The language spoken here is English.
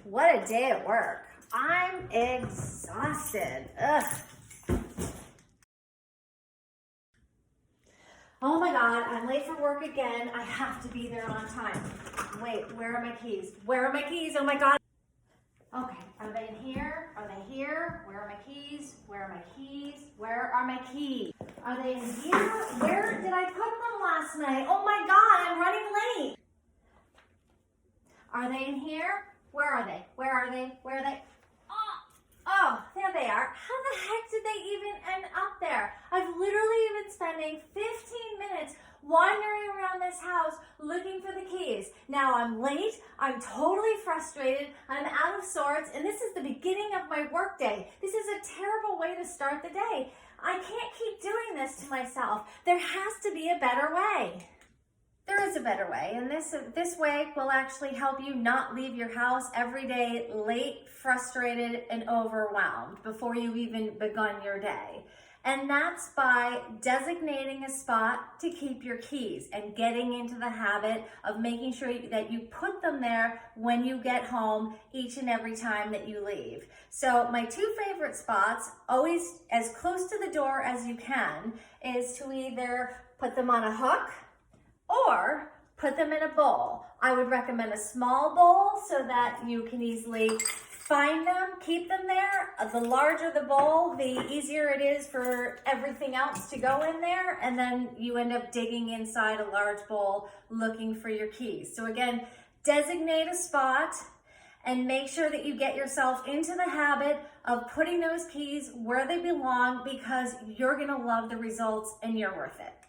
What a day at work. I'm exhausted. Ugh. Oh my God, I'm late for work again. I have to be there on time. Wait, where are my keys? Where are my keys? Oh my God. Okay, are they in here? Are they here? Where are my keys? Where are my keys? Where are my keys? Are they in here? Where did I put them last night? Oh my God, I'm running late. Are they in here? Where are they? Where are they? Where are they? Oh, there they are. How the heck did they even end up there? I've literally been spending 15 minutes wandering around this house looking for the keys. Now I'm late, I'm totally frustrated, I'm out of sorts, and this is the beginning of my workday. This is a terrible way to start the day. I can't keep doing this to myself. There has to be a better way. There is a better way, and this way will actually help you not leave your house every day late, frustrated, and overwhelmed before you've even begun your day. And that's by designating a spot to keep your keys and getting into the habit of making sure that you put them there when you get home each and every time that you leave. So my two favorite spots, always as close to the door as you can, is to either put them on a hook or put them in a bowl. I would recommend a small bowl so that you can easily find them, keep them there. The larger the bowl, the easier it is for everything else to go in there, and then you end up digging inside a large bowl looking for your keys. So again, designate a spot and make sure that you get yourself into the habit of putting those keys where they belong, because you're gonna love the results and you're worth it.